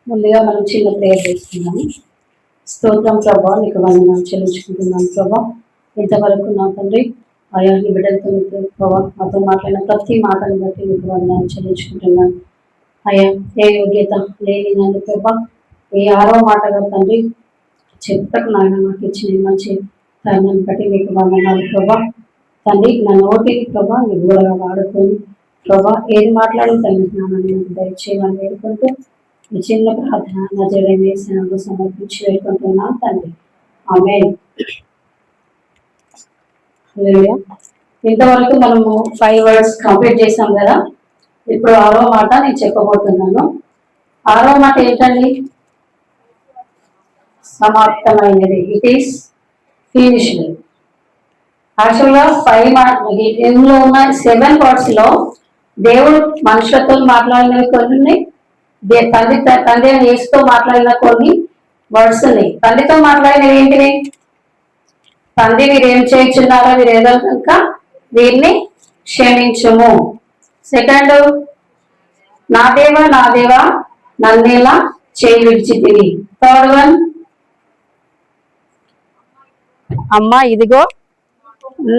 ముందుగా మనం చిన్న ప్రేయర్ చేసుకున్నాము. స్తోత్రం ప్రభా, నీకు వందనాలు చెల్లించుకుంటున్నాను ప్రభా. ఇంతవరకు నా తండ్రి ఆయా నీ బిడ్డలతో ప్రభా మాతో మాట్లాడిన ప్రతి మాటను బట్టి నీకు వందనాలు చెల్లించుకుంటున్నాను. అయ్యా, ఏ యోగ్యత లేని నన్ను ప్రభా, ఏ ఆరో మాటగా తండ్రి చెప్పకు నాయన నాకు ఇచ్చిన మంచి తరుణాన్ని బట్టి నీకు వందనాలు ప్రభా. తండ్రి నా నోటిని ప్రభా నీ గూడగా వాడుకొని ప్రభా ఏది మాట్లాడి తండ్రి జ్ఞానాన్ని దయచేయమని వేడుకుంటూ ఈ చిన్న ప్రార్థన నా జడేసేనకు సమర్పించి వేడుకుంటున్నాను తండ్రి. ఆమేన్. హల్లెలూయా. ఇంతవరకు మనము 5 వర్డ్స్ కంప్లీట్ చేసాం కదా. ఇప్పుడు 6వ మాట నేను చెప్పబోతున్నాను. 6వ మాట ఏంటండి? సమాప్తమైనది. It is finished. యాక్చువల్గా 5 ఇందులో ఉన్న 7 వర్డ్స్ లో దేవుడు మనుషులతో మాట్లాడినవి కొన్ని ఉన్నాయి. తండ్రి యేసుతో మాట్లాడిన కొన్ని వర్డ్స్ ఉన్నాయి. తండ్రితో మాట్లాడినవి ఏంటివి? తండ్రి మీరు ఏం చేయించున్నారో మీరు ఏదో కనుక వీరిని క్షమించుము. సెకండ్, నా దేవా నన్నేలా చేయి విడిచితివి. థర్డ్ వన్, అమ్మ ఇదిగో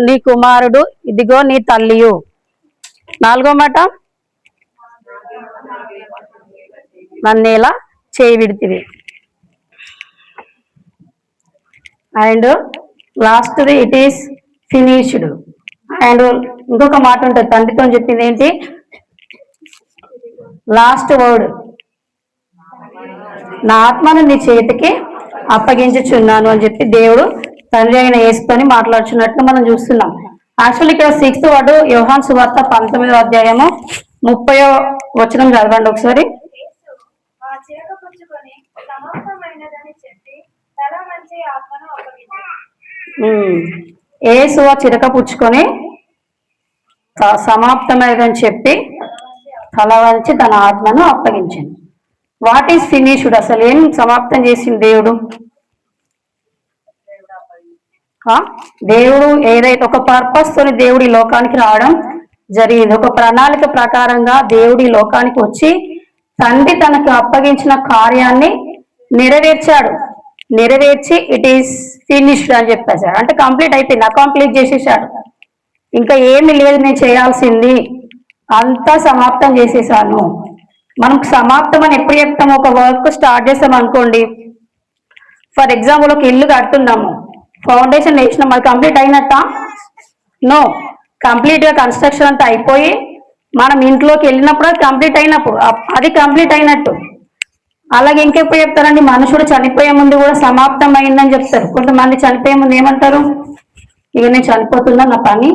నీ కుమారుడు, ఇదిగో నీ తల్లియు. 4వ మాట, నన్నేలా చేయి విడితివి. అండ్ లాస్ట్ది ఇట్ ఈస్ ఫినిష్డ్. అండ్ ఇంకొక మాట ఉంటుంది తండ్రితో చెప్పింది ఏంటి? లాస్ట్ వర్డ్, నా ఆత్మను నీ చేతికి అప్పగించుచున్నాను అని చెప్పి దేవుడు తండ్రి అయిన యేసుతోని మాట్లాడుచున్నట్లు మనం చూస్తున్నాం. యాక్చువల్ ఇక్కడ 6th వర్డ్ యోహాను సువార్త 19వ అధ్యాయము 30వ వచనం చదవండి ఒకసారి. యేసు చిరక పుచ్చుకొని సమాప్తమైనదని చెప్పి తల వంచి తన ఆత్మను అప్పగించింది. What is finished? అసలు ఏం సమాప్తం చేసింది దేవుడు? దేవుడు ఏదైతే ఒక పర్పస్ తోని దేవుడి లోకానికి రావడం జరిగింది. ఒక ప్రణాళిక ప్రకారంగా దేవుడి లోకానికి వచ్చి తండ్రి తనకు అప్పగించిన కార్యాన్ని నెరవేర్చి ఇట్ ఈస్ ఫినిష్డ్ అని చెప్పేశాడు. అంటే కంప్లీట్ అయిపోయింది, అకంప్లీట్ చేసేసాడు. ఇంకా ఏమి లేదు నేను చేయాల్సింది, అంతా సమాప్తం చేసేసాను. మనం సమాప్తం అని ఎప్పుడు చెప్తాము? ఒక వర్క్ స్టార్ట్ చేసాం అనుకోండి. ఫర్ ఎగ్జాంపుల్ ఒక ఇల్లు కడుతున్నాము, ఫౌండేషన్ వేసినాం, అది కంప్లీట్ అయినట్ట? నో. కంప్లీట్ గా కన్స్ట్రక్షన్ అంతా అయిపోయి మనం ఇంట్లోకి వెళ్ళినప్పుడు అది కంప్లీట్ అయినప్పుడు అది కంప్లీట్ అయినట్టు. అలాగే ఇంకెప్పుడు చెప్తారండి? మనుషుడు చనిపోయే ముందు కూడా సమాప్తం అయిందని చెప్తారు. కొంతమంది చనిపోయే ముందు ఏమంటారు? ఇక నేను చనిపోతున్నా, నా పని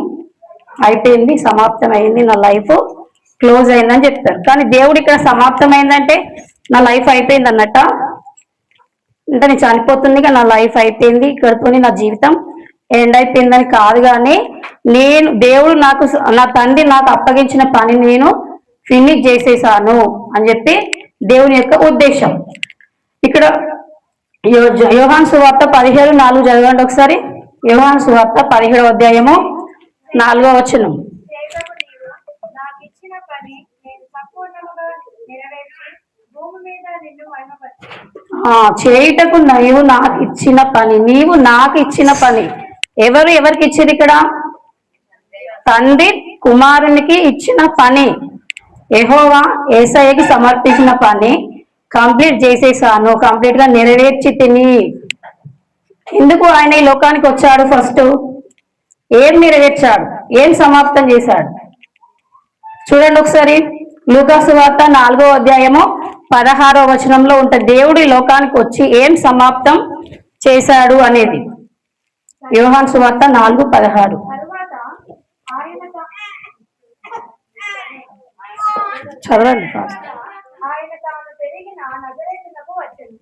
అయిపోయింది, సమాప్తం అయింది, నా లైఫ్ క్లోజ్ అయిందని చెప్తారు. కానీ దేవుడు ఇక్కడ సమాప్తం అయిందంటే నా లైఫ్ అయిపోయింది అన్నట్ట? అంటే నేను చనిపోతుంది, నా లైఫ్ అయిపోయింది, ఇక్కడతోని నా జీవితం ఎండ్ అయిపోయిందని కాదు. కానీ దేవుడు నా తండ్రి నాకు అప్పగించిన పని నేను ఫినిష్ చేసేసాను అని చెప్పి దేవుని యొక్క ఉద్దేశం. ఇక్కడ యోహాను సువార్త 17:4 చదవండి ఒకసారి. యోహాను సువార్త 17వ అధ్యాయము 4వ వచనం. చేయుటకు నీవు నాకు ఇచ్చిన పని, నీవు నాకు ఇచ్చిన పని. ఎవరికి ఇచ్చింది ఇక్కడ? తండ్రి కుమారునికి ఇచ్చిన పని, యెహోవా యేసయ్యకి సమర్పించిన పని కంప్లీట్ చేసేసాను, కంప్లీట్ గా నెరవేర్చి తిని. ఎందుకు ఆయన ఈ లోకానికి వచ్చాడు? ఫస్ట్ ఏం నెరవేర్చాడు? ఏం సమాప్తం చేశాడు? చూడండి ఒకసారి. లూకా సువార్త 4వ అధ్యాయము 16వ వచనంలో ఉంటుంది దేవుడి లోకానికి వచ్చి ఏం సమాప్తం చేశాడు అనేది. యోహాను సువార్త 4:16 చదవండి. ఆయన తాను పెరిగిన నజరేతునకు వచ్చెను.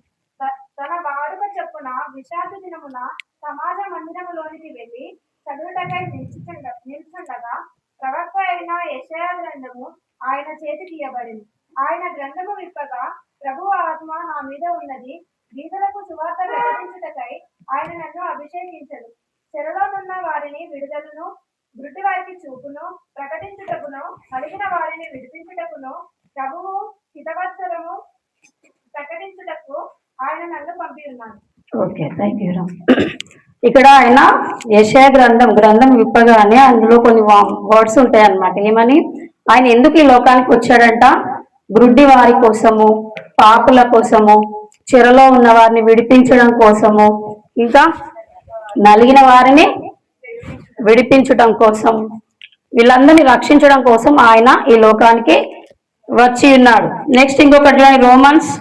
తన వాడుక చొప్పున విషాద దినమున సమాజ మందిరములోనికి వెళ్లి చదువుటకై నిల్చుండగా ప్రవక్త అయిన యెషయా గ్రంథము ఆయన చేతికి ఇయ్యబడింది. ఆయన గ్రంథము విప్పగా, ప్రభువు ఆత్మ నా మీద ఉన్నది, బీదలకు సువార్త ప్రకటించుటకై ఆయన నన్ను అభిషేకించెను. చెరలోనున్న వారిని విడుదలను, గుడ్డి వారికి చూపును ప్రకటించుటకును, కలిగిన వారిని విడిపించుటకును ప్రభువు హితవత్సరము ప్రకటించుటకు ఆయన నన్ను పంపి ఉన్నాను. Okay, thank you. ఇక్కడ ఆయన యెషయా గ్రంథం విప్పగానే అందులో కొన్ని వర్డ్స్ ఉంటాయి అన్నమాట. ఏమని, ఆయన ఎందుకు ఈ లోకానికి వచ్చాడంట? గ్రుడ్డి వారి కోసము, పాపుల కోసము, చెరలో ఉన్న వారిని విడిపించడం కోసము, ఇంకా నలిగిన వారిని విడిపించడం కోసం, వీళ్ళందరినీ రక్షించడం కోసం ఆయన ఈ లోకానికి వచ్చి ఉన్నాడు. నెక్స్ట్ ఇంకొకటి రోమన్స్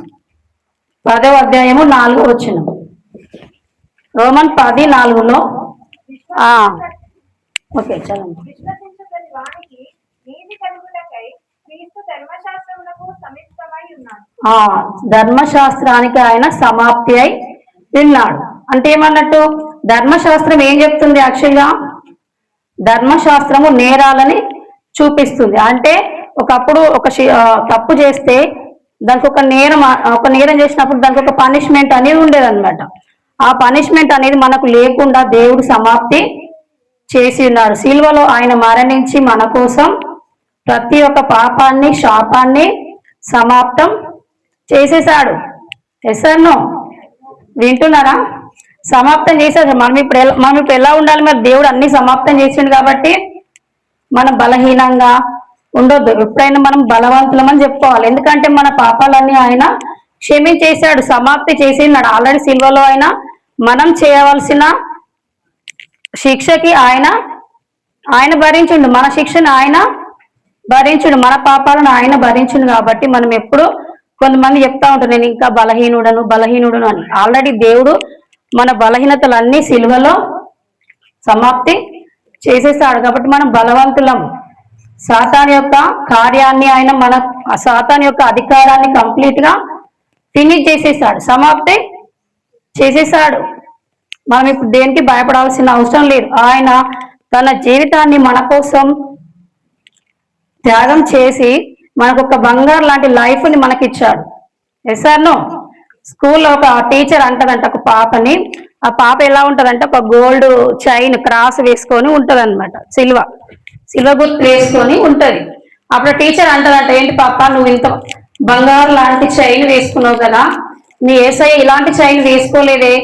10వ అధ్యాయము 4వ వచనం. రోమన్ 10:4లో ఓకే చలండి. విశ్వసించు ప్రతి వానికి నీతి కలుగుటకై క్రీస్తు ధర్మశాస్త్రములకు సమీపమై ఉన్నాడు. ధర్మశాస్త్రానికి ఆయన సమాప్తి అయి ఉన్నాడు. అంటే ఏమన్నట్టు, ధర్మశాస్త్రం ఏం చెప్తుంది? యాక్చువల్గా ధర్మశాస్త్రము నేరాలని చూపిస్తుంది. అంటే ఒకప్పుడు ఒక తప్పు చేస్తే దానికి ఒక నేరం చేసినప్పుడు దానికి ఒక పనిష్మెంట్ అనేది ఉండేదన్నమాట. ఆ పనిష్మెంట్ అనేది మనకు లేకుండా దేవుడు సమాప్తి చేసి ఉన్నాడు. సిలువలో ఆయన మరణించి మన కోసం ప్రతి ఒక్క పాపాన్ని, శాపాన్ని సమాప్తం చేసేసాడు. ఎస్ఆర్నో వింటున్నారా? సమాప్తం చేసేది. మనం ఇప్పుడు ఎలా ఉండాలి? మరి దేవుడు అన్ని సమాప్తం చేసిండు కాబట్టి మనం బలహీనంగా ఉండొద్దు. ఎప్పుడైనా మనం బలవంతులమని చెప్పుకోవాలి. ఎందుకంటే మన పాపాలన్నీ ఆయన క్షమించేశాడు, సమాప్తి చేసినాడు. ఆల్రెడీ సిల్వలో ఆయన మనం చేయవలసిన శిక్షకి ఆయన భరించుండు, మన శిక్షను ఆయన భరించుడు, మన పాపాలను ఆయన భరించుడు. కాబట్టి మనం ఎప్పుడు, కొంతమంది చెప్తా ఉంటారు నేను ఇంకా బలహీనుడను అని. ఆల్రెడీ దేవుడు మన బలహీనతలన్నీ సిలువలో సమాప్తి చేసేసాడు. కాబట్టి మనం బలవంతులం. సాతాన్ యొక్క కార్యాన్ని ఆయన సాతాన్ యొక్క అధికారాన్ని కంప్లీట్ గా ఫినిష్ చేసేసాడు, సమాప్తి చేసేసాడు. మనం ఇప్పుడు దేనికి భయపడాల్సిన అవసరం లేదు. ఆయన తన జీవితాన్ని మన కోసం త్యాగం చేసి మనకు ఒక బంగారు లాంటి లైఫ్ ని మనకిచ్చాడు. ఎస్ఆర్నో స్కూల్లో ఒక టీచర్ అంటదంట ఒక పాపని, ఆ పాప ఎలా ఉంటదంటే ఒక గోల్డ్ చైన్ క్రాస్ వేసుకొని ఉంటది అనమాట, సిల్వ గుర్తు వేసుకొని ఉంటది. అప్పుడు టీచర్ అంటదంట, ఏంటి పాప నువ్వు ఇంత బంగారు లాంటి చైన్ వేసుకున్నావు కదా, నీ యేసయ్య ఇలాంటి చైన్ వేసుకోలేదే,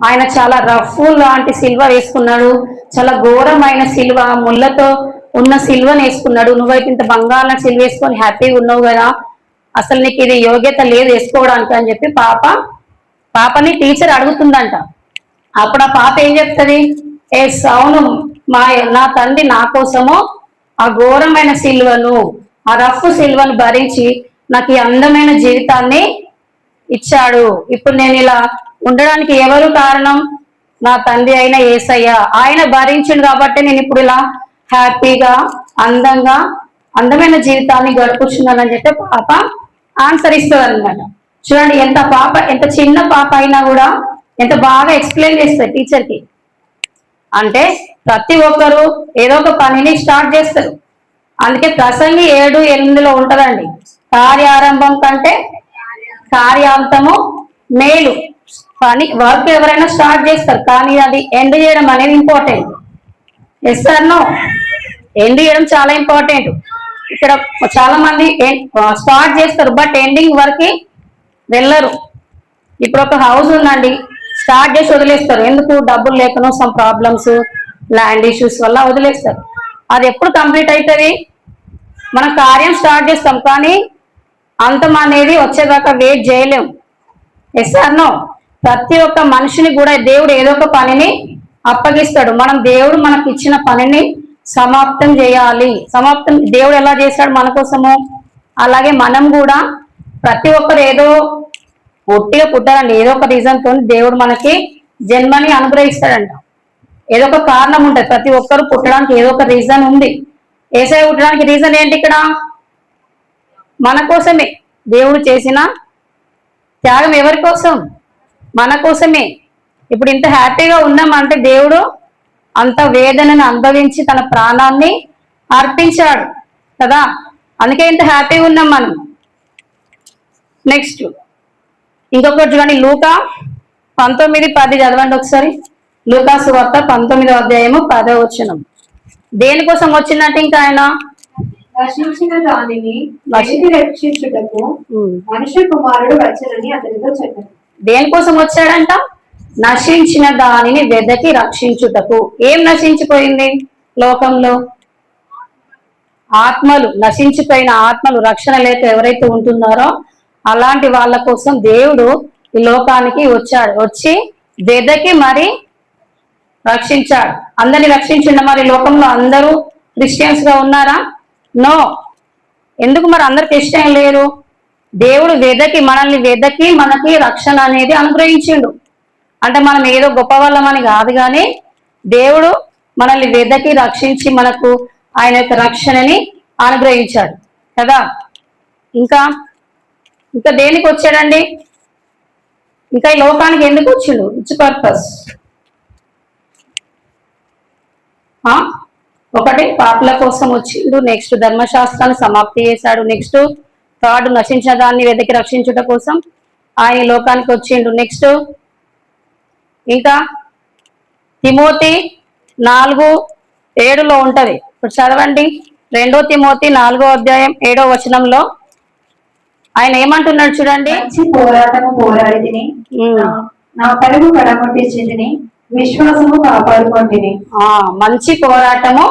ఆయన చాలా రఫ్ లాంటి సిల్వ వేసుకున్నాడు, చాలా ఘోరమైన సిల్వ, ముళ్ళతో ఉన్న సిల్వను వేసుకున్నాడు, నువ్వైతే ఇంత బంగారు సిల్వ వేసుకొని హ్యాపీగా ఉన్నావు కదా, అసలు నీకు ఇది యోగ్యత లేదు వేసుకోవడానికి అని చెప్పి పాపని టీచర్ అడుగుతుందంట. అప్పుడు ఆ పాప ఏం చెప్తుంది, అవును నా తండ్రి నా కోసము ఆ ఘోరమైన సిల్వను, ఆ రఫ్ సిల్వను భరించి నాకు ఈ అందమైన జీవితాన్ని ఇచ్చాడు. ఇప్పుడు నేను ఇలా ఉండడానికి ఎవరు కారణం? నా తండ్రి అయిన యేసయ్య. ఆయన భరించిండు కాబట్టి నేను ఇప్పుడు ఇలా హ్యాపీగా అందమైన జీవితాన్ని గడుపుచున్నానని చెప్పి పాప ఆన్సర్ ఇస్తుంది అనమాట. చూడండి, ఎంత చిన్న పాప అయినా కూడా ఎంత బాగా ఎక్స్ప్లెయిన్ చేస్తారు టీచర్కి. అంటే ప్రతి ఒక్కరు ఏదో ఒక పనిని స్టార్ట్ చేస్తారు. అందుకే ప్రసంగి 7:8 ఉంటదండి, కార్యారంభం కంటే కార్యాంతము మేలు. వర్క్ ఎవరైనా స్టార్ట్ చేస్తారు, కానీ అది ఎండ్ చేయడం అనేది important. Yes sir no, end చేయడం చాలా ఇంపార్టెంట్. ఇక్కడ చాలా మంది స్టార్ట్ చేస్తారు బట్ ఎండింగ్ వరకు వెళ్ళరు. ఇప్పుడు ఒక హౌస్ ఉందండి, స్టార్ట్ చేసి వదిలేస్తారు. ఎందుకు? డబ్బులు లేకనో, సమ్ ప్రాబ్లమ్స్, ల్యాండ్ ఇష్యూస్ వల్ల వదిలేస్తారు. అది ఎప్పుడు కంప్లీట్ అవుతుంది? మనం కార్యం స్టార్ట్ చేస్తాం కానీ అంతం అనేది వచ్చేదాకా వెయిట్ చేయలేం. Yes or no? ప్రతి ఒక్క మనిషిని కూడా దేవుడు ఏదో ఒక పనిని అప్పగిస్తాడు. దేవుడు మనకి ఇచ్చిన పనిని సమాప్తం చేయాలి. దేవుడు ఎలా చేశాడు మన కోసము, అలాగే మనం కూడా ప్రతి ఒక్కరు ఏదో ఒట్టిగా పుట్టారండి, ఏదో ఒక రీజన్ తో దేవుడు మనకి జన్మని అనుగ్రహిస్తాడంట. ఏదో ఒక కారణం ఉంటుంది, ప్రతి ఒక్కరు పుట్టడానికి ఏదో ఒక రీజన్ ఉంది. యేసయ్య పుట్టడానికి రీజన్ ఏంటి? ఇక్కడ మన కోసమే. దేవుడు చేసిన త్యాగం ఎవరి కోసం? మన కోసమే. ఇప్పుడు ఇంత హ్యాపీగా ఉన్నామంటే దేవుడు అంత వేదనను అనుభవించి తన ప్రాణాన్ని అర్పించాడు కదా, అందుకే ఇంత హ్యాపీగా ఉన్నాం మనం. నెక్స్ట్ ఇంకొకటి చూడండి, లూకా 19:10 చదవండి ఒకసారి. లూకా సువార్త 19వ అధ్యాయము 10వ వచనం. దేనికోసం వచ్చిందంటే ఇంకా ఆయన నశించిన దానిని వెతికి రక్షించుటకు మనుష్య కుమారుడు వచ్చనని అతనితో చెప్పారు. దేనికోసం వచ్చాడంట? నశించిన దానిని వెదకి రక్షించుటకు. ఏం నశించిపోయింది లోకంలో? ఆత్మలు, నశించిపోయిన ఆత్మలు, రక్షణ లేక ఎవరైతే ఉంటున్నారో అలాంటి వాళ్ళ కోసం దేవుడు ఈ లోకానికి వచ్చాడు. వచ్చి వెదకి మరి రక్షించాడు. అందరిని రక్షించిండ? మరి లోకంలో అందరూ క్రిస్టియన్స్ గా ఉన్నారా? నో. ఎందుకు మరి అందరు క్రిస్టియన్ లేరు? దేవుడు వెదకి, మనల్ని వెదకి మనకి రక్షణ అనేది అనుగ్రహించిండు. అంటే మనం ఏదో గొప్ప వాళ్ళమని కాదు, కానీ దేవుడు మనల్ని వెదకి రక్షించి మనకు ఆయన యొక్క రక్షణని అనుగ్రహించాడు కదా. ఇంకా ఇంకా దేనికి వచ్చాడండి? ఇంకా ఈ లోకానికి ఎందుకు వచ్చిండు? It's purpose. ఒకటి పాపుల కోసం వచ్చిండు, నెక్స్ట్ ధర్మశాస్త్రాన్ని సమాప్తి చేశాడు, నెక్స్ట్ థర్డ్ నశించిన దాన్ని వెతికి రక్షించుట కోసం ఆయన లోకానికి వచ్చిండు. నెక్స్ట్ ఇంకా తిమోతి 4:7 ఉంటది. ఇప్పుడు చదవండి. 2 తిమోతి 4వ అధ్యాయం 7వ వచనంలో ఆయన ఏమంటున్నాడు చూడండి. మంచి పోరాటము పోరాడితిని, నా పరుగు కడముట్టించితిని, విశ్వాసము కాపాడుకొంటిని. మంచి పోరాటము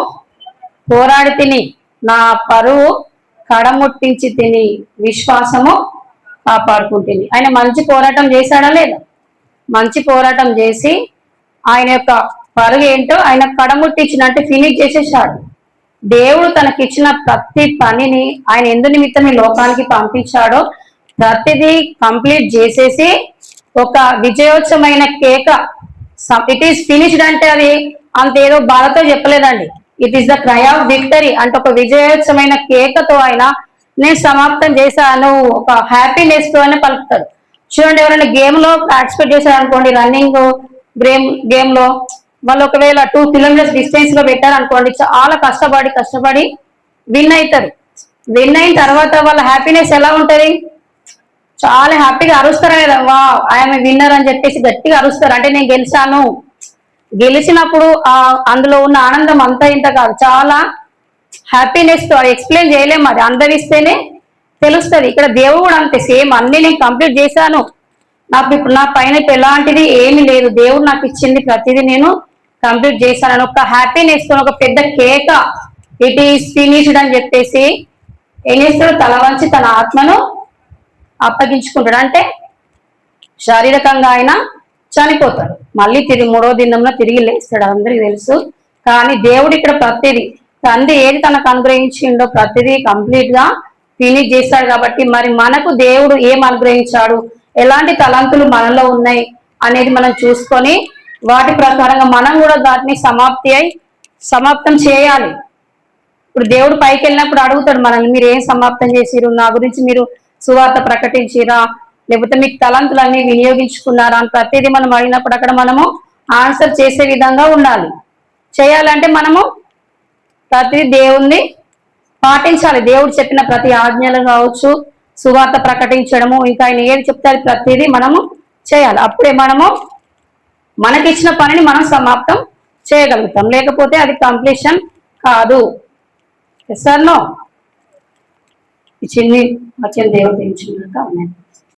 పోరాడి తిని, నా పరువు కడముట్టించి తిని, విశ్వాసము కాపాడుకుంటుంది. ఆయన మంచి పోరాటం చేశాడా లేదా? మంచి పోరాటం చేసి ఆయన యొక్క పరుగు ఏంటో ఆయన కడముట్టించినట్టు ఫినిష్ చేసేసాడు. దేవుడు తనకిచ్చిన ప్రతి పనిని ఆయన ఎందు నిమిత్తం ఈ లోకానికి పంపించాడో ప్రతిదీ కంప్లీట్ చేసేసి ఒక విజయోత్సవమైన కేక, ఇట్ ఈస్ ఫినిష్డ్ అంటే అది అంతేదో బాధతో చెప్పలేదండి. It is the cry of victory. అంటే ఒక విజయోత్సవమైన కేకతో ఆయన నేను సమాప్తం చేశాను, ఒక హ్యాపీనెస్ తో అని పలుకుతాడు. చూడండి, ఎవరైనా గేమ్ లో పార్టిసిపేట్ చేశారు అనుకోండి, రన్నింగ్ గేమ్ లో వాళ్ళు ఒకవేళ 2 కిలోమీటర్స్ డిస్టెన్స్ లో పెట్టారు అనుకోండి, చాలా కష్టపడి విన్ అవుతారు. విన్ అయిన తర్వాత వాళ్ళ హ్యాపీనెస్ ఎలా ఉంటది? చాలా హ్యాపీగా అరుస్తారు కదా, వా ఐఎమ్ విన్నర్ అని చెప్పేసి గట్టిగా అరుస్తారు. అంటే నేను గెలిచాను. గెలిచినప్పుడు అందులో ఉన్న ఆనందం అంతా ఇంత కాదు, చాలా హ్యాపీనెస్ తో ఎక్స్ప్లెయిన్ చేయలేము, అది అనుభవిస్తేనే తెలుస్తుంది. ఇక్కడ దేవుడు కూడా అంతే, సేమ్ అన్ని నేను కంప్లీట్ చేశాను, నాకు ఇప్పుడు నా పైన ఎలాంటిది ఏమీ లేదు, దేవుడు నాకు ఇచ్చింది ప్రతిదీ నేను కంప్లీట్ చేశాను ఒక హ్యాపీనెస్ తో, ఒక పెద్ద కేక, ఇట్ ఈస్ ఫినిష్డ్ అని చెప్పేసి ఏం చేస్తాడు? తల వంచి తన ఆత్మను అప్పగించుకుంటాడు. అంటే శారీరకంగా ఆయన చనిపోతాడు, మళ్ళీ తిరిగి 3వ దినంలో తిరిగి లేస్తాడు, అందరికీ తెలుసు. కానీ దేవుడు ఇక్కడ ప్రతిదీ తండ్రి ఏది తనకు అనుగ్రహించిండో ప్రతిదీ కంప్లీట్ గా ఫినిష్ చేశాడు. కాబట్టి మరి మనకు దేవుడు ఏం అనుగ్రహించాడు, ఎలాంటి తలంతులు మనలో ఉన్నాయి అనేది మనం చూసుకొని వాటి ప్రకారంగా మనం కూడా వాటిని సమాప్తం చేయాలి. ఇప్పుడు దేవుడు పైకి వెళ్ళినప్పుడు అడుగుతాడు మనల్ని, మీరు ఏం సమాప్తం చేసిరు, నా గురించి మీరు సువార్త ప్రకటించిరా, లేకపోతే మీకు తలంతులన్నీ వినియోగించుకున్నారా అని ప్రతిదీ మనం అడిగినప్పుడు అక్కడ మనము ఆన్సర్ చేసే విధంగా ఉండాలి. చేయాలంటే మనము ప్రతిదీ దేవుణ్ణి పాటించాలి. దేవుడు చెప్పిన ప్రతి ఆజ్ఞలు కావచ్చు, సువార్త ప్రకటించడము, ఇంకా ఆయన ఏది చెప్తారు ప్రతిదీ మనము చేయాలి. అప్పుడే మనము మనకిచ్చిన పనిని మనం సమాప్తం చేయగలుగుతాం, లేకపోతే అది కంప్లీషన్ కాదు. Yes or no? ఈ చిన్ని వచ్చిన దేవత ఇచ్చినాక ఉన్నాయి.